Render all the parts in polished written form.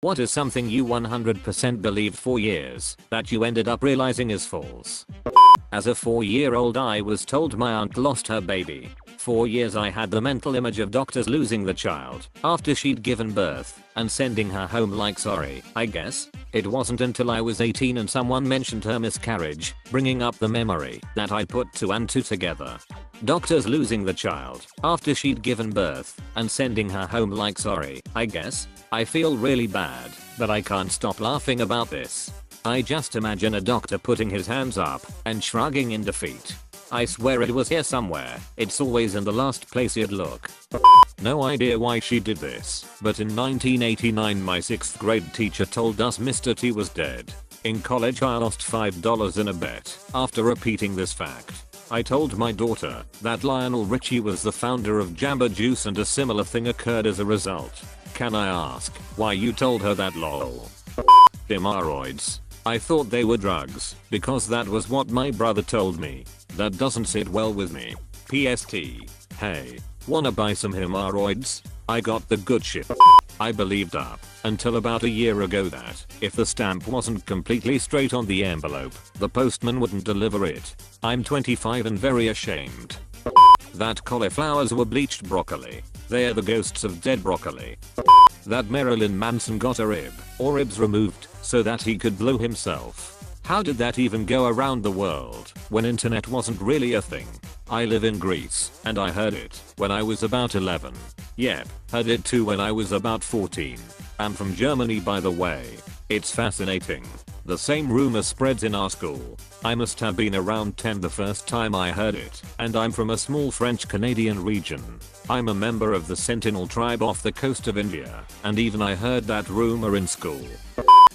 What is something you 100% believed for years that you ended up realizing is false? As a 4-year-old I was told my aunt lost her baby. For years I had the mental image of doctors losing the child after she'd given birth and sending her home like sorry, I guess. It wasn't until I was 18 and someone mentioned her miscarriage, bringing up the memory, that I put 2 and 2 together. Doctors losing the child after she'd given birth and sending her home like sorry, I guess. I feel really bad, but I can't stop laughing about this. I just imagine a doctor putting his hands up and shrugging in defeat. I swear it was here somewhere. It's always in the last place you'd look. No idea why she did this, but in 1989 my 6th grade teacher told us Mr. T was dead. In college I lost $5 in a bet after repeating this fact. I told my daughter that Lionel Richie was the founder of Jamba Juice and a similar thing occurred as a result. Can I ask why you told her that, lol? Hemorrhoids. I thought they were drugs because that was what my brother told me. That doesn't sit well with me. PST. Hey, wanna buy some hemorrhoids? I got the good shit. I believed up until about a year ago that if the stamp wasn't completely straight on the envelope, the postman wouldn't deliver it. I'm 25 and very ashamed. That cauliflowers were bleached broccoli. They're the ghosts of dead broccoli. That Marilyn Manson got a rib or ribs removed so that he could blow himself. How did that even go around the world when internet wasn't really a thing? I live in Greece and I heard it when I was about 11. Yep, heard it too when I was about 14. I'm from Germany by the way. It's fascinating. The same rumor spreads in our school. I must have been around 10 the first time I heard it, and I'm from a small French Canadian region. I'm a member of the Sentinel tribe off the coast of India, and even I heard that rumor in school.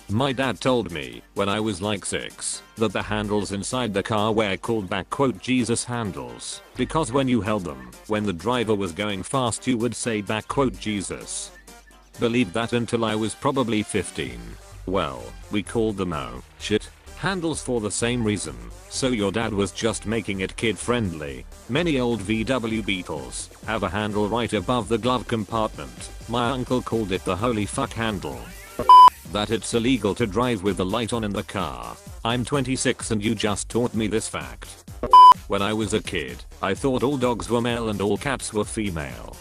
My dad told me when I was like 6 that the handles inside the car were called "Jesus handles" because when you held them, when the driver was going fast you would say "Jesus." Believed that until I was probably 15. Well, we called them shit handles for the same reason, so your dad was just making it kid friendly. Many old VW Beetles have a handle right above the glove compartment. My uncle called it the holy fuck handle. That it's illegal to drive with the light on in the car. I'm 26 and you just taught me this fact. When I was a kid, I thought all dogs were male and all cats were female.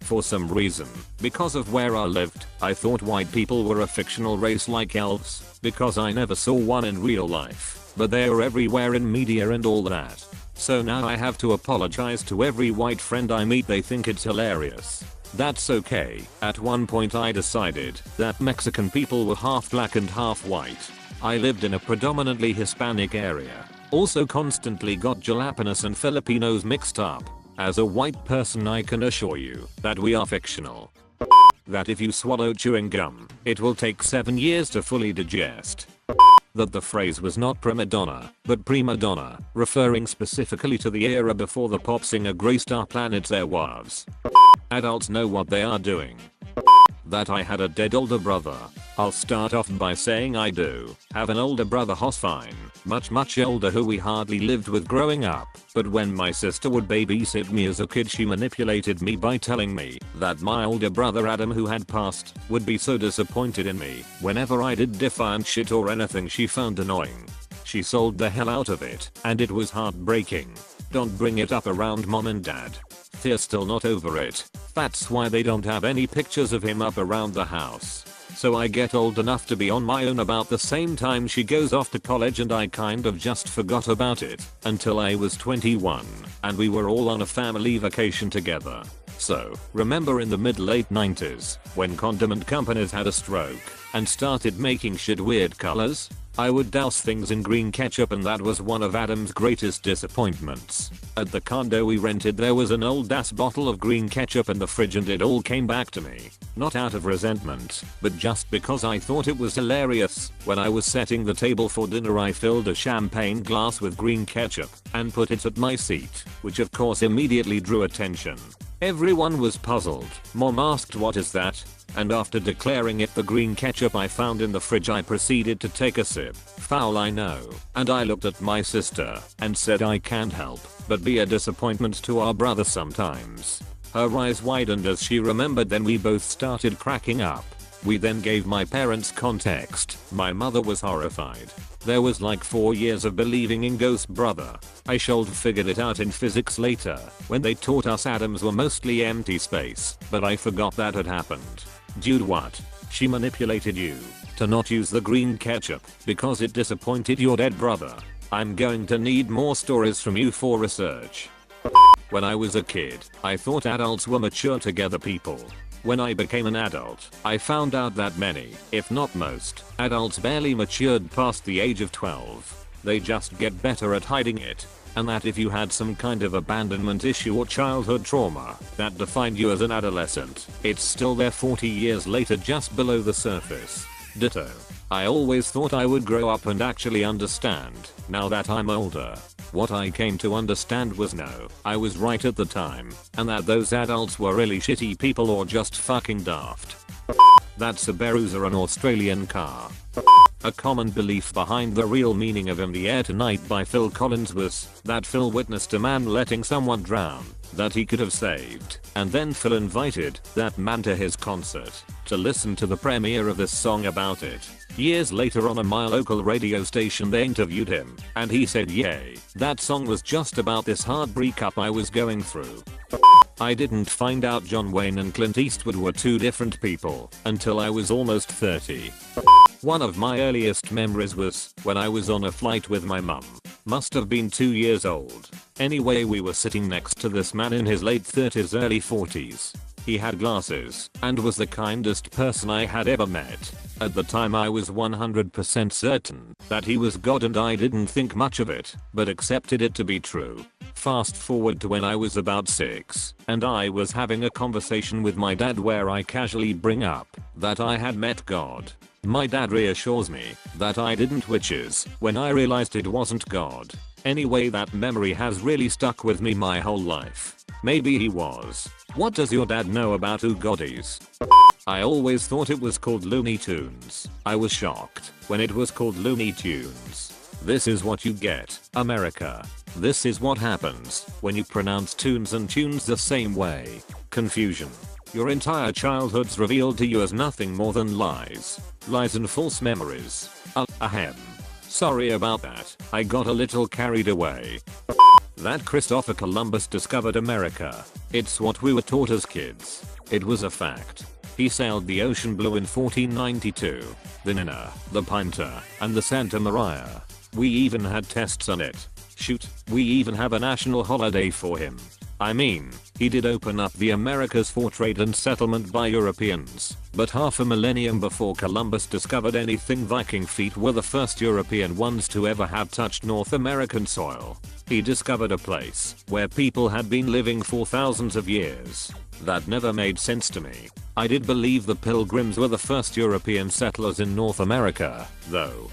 For some reason, because of where I lived, I thought white people were a fictional race like elves, because I never saw one in real life, but they are everywhere in media and all that. So now I have to apologize to every white friend I meet. They think it's hilarious. That's okay. At one point I decided that Mexican people were half black and half white. I lived in a predominantly Hispanic area. Also constantly got Jalapenos and Filipinos mixed up. As a white person I can assure you that we are fictional. That if you swallow chewing gum, it will take 7 years to fully digest. That the phrase was not prima donna, but prima donna, referring specifically to the era before the pop singer graced our planet's airwaves. Adults know what they are doing. That I had a dead older brother. I'll start off by saying I do have an older brother who's fine, much older, who we hardly lived with growing up, but when my sister would babysit me as a kid she manipulated me by telling me that my older brother Adam, who had passed, would be so disappointed in me whenever I did defiant shit or anything she found annoying. She sold the hell out of it, and it was heartbreaking. Don't bring it up around mom and dad. They're still not over it. That's why they don't have any pictures of him up around the house. So I get old enough to be on my own about the same time she goes off to college, and I kind of just forgot about it until I was 21 and we were all on a family vacation together. So, remember in the mid-late 90s when condiment companies had a stroke and started making shit weird colors? I would douse things in green ketchup, and that was one of Adam's greatest disappointments. At the condo we rented there was an old ass bottle of green ketchup in the fridge, and it all came back to me. Not out of resentment, but just because I thought it was hilarious. When I was setting the table for dinner I filled a champagne glass with green ketchup and put it at my seat, which of course immediately drew attention. Everyone was puzzled. Mom asked what is that? And after declaring it the green ketchup I found in the fridge I proceeded to take a sip. Foul I know. And I looked at my sister and said I can't help but be a disappointment to our brother sometimes. Her eyes widened as she remembered, then we both started cracking up. We then gave my parents context. My mother was horrified. There was like 4 years of believing in ghost brother. I should have figured it out in physics later when they taught us atoms were mostly empty space, but I forgot that had happened. Dude, what? She manipulated you to not use the green ketchup because it disappointed your dead brother. I'm going to need more stories from you for research. When I was a kid, I thought adults were mature together people. When I became an adult, I found out that many, if not most, adults barely matured past the age of 12. They just get better at hiding it. And that if you had some kind of abandonment issue or childhood trauma that defined you as an adolescent, it's still there 40 years later just below the surface. Ditto. I always thought I would grow up and actually understand. Now that I'm older, what I came to understand was no, I was right at the time, and that those adults were really shitty people or just fucking daft. That Subarus are an Australian car. A common belief behind the real meaning of In the Air Tonight by Phil Collins was that Phil witnessed a man letting someone drown that he could have saved, and then Phil invited that man to his concert to listen to the premiere of this song about it. Years later on my local radio station they interviewed him, and he said yay, that song was just about this hard breakup I was going through. I didn't find out John Wayne and Clint Eastwood were two different people until I was almost 30. One of my earliest memories was when I was on a flight with my mum. Must have been 2 years old. Anyway, we were sitting next to this man in his late 30s early 40s. He had glasses and was the kindest person I had ever met. At the time I was 100% certain that he was God, and I didn't think much of it, but accepted it to be true. Fast forward to when I was about 6, and I was having a conversation with my dad where I casually bring up that I had met God. My dad reassures me that I didn't, which is when I realized it wasn't God. Anyway, that memory has really stuck with me my whole life. Maybe he was. What does your dad know about who God is? I always thought it was called Looney Tunes. I was shocked when it was called Looney Tunes. This is what you get, America. This is what happens when you pronounce tunes and tunes the same way. Confusion. Your entire childhood's revealed to you as nothing more than lies. Lies and false memories. Ahem. Sorry about that. I got a little carried away. That Christopher Columbus discovered America. It's what we were taught as kids. It was a fact. He sailed the ocean blue in 1492. The Nina, the Pinta, and the Santa Maria. We even had tests on it. Shoot, we even have a national holiday for him. I mean, he did open up the Americas for trade and settlement by Europeans, but half a millennium before Columbus discovered anything, Viking feet were the first European ones to ever have touched North American soil. He discovered a place where people had been living for thousands of years. That never made sense to me. I did believe the Pilgrims were the first European settlers in North America, though.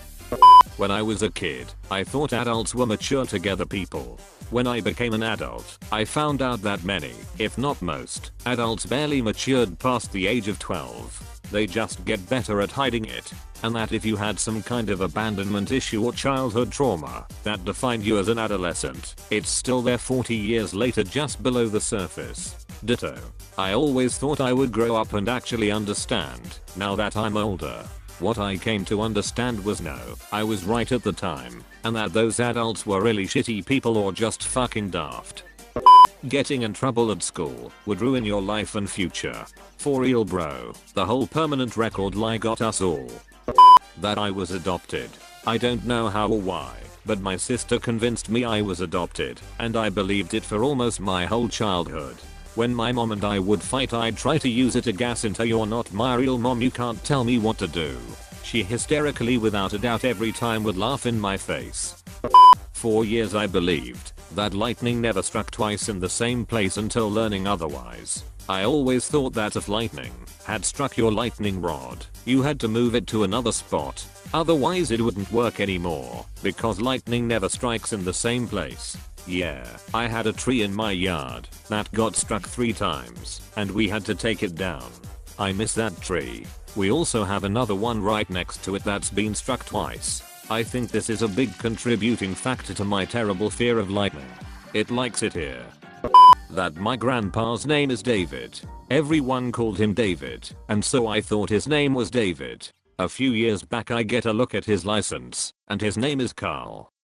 When I was a kid, I thought adults were mature together people. When I became an adult, I found out that many, if not most, adults barely matured past the age of 12. They just get better at hiding it. And that if you had some kind of abandonment issue or childhood trauma that defined you as an adolescent, it's still there 40 years later just below the surface. Ditto. I always thought I would grow up and actually understand. Now that I'm older, what I came to understand was no, I was right at the time, and that those adults were really shitty people or just fucking daft. Getting in trouble at school would ruin your life and future. For real bro, the whole permanent record lie got us all. That I was adopted. I don't know how or why, but my sister convinced me I was adopted, and I believed it for almost my whole childhood. When my mom and I would fight, I'd try to use it gas into "You're not my real mom, you can't tell me what to do." She hysterically, without a doubt every time, would laugh in my face. For years I believed that lightning never struck twice in the same place until learning otherwise. I always thought that if lightning had struck your lightning rod, you had to move it to another spot. Otherwise it wouldn't work anymore, because lightning never strikes in the same place. Yeah, I had a tree in my yard that got struck 3 times, and we had to take it down. I miss that tree. We also have another one right next to it that's been struck twice. I think this is a big contributing factor to my terrible fear of lightning. It likes it here. That my grandpa's name is David. Everyone called him David, and so I thought his name was David. A few years back I get a look at his license, and his name is Carl.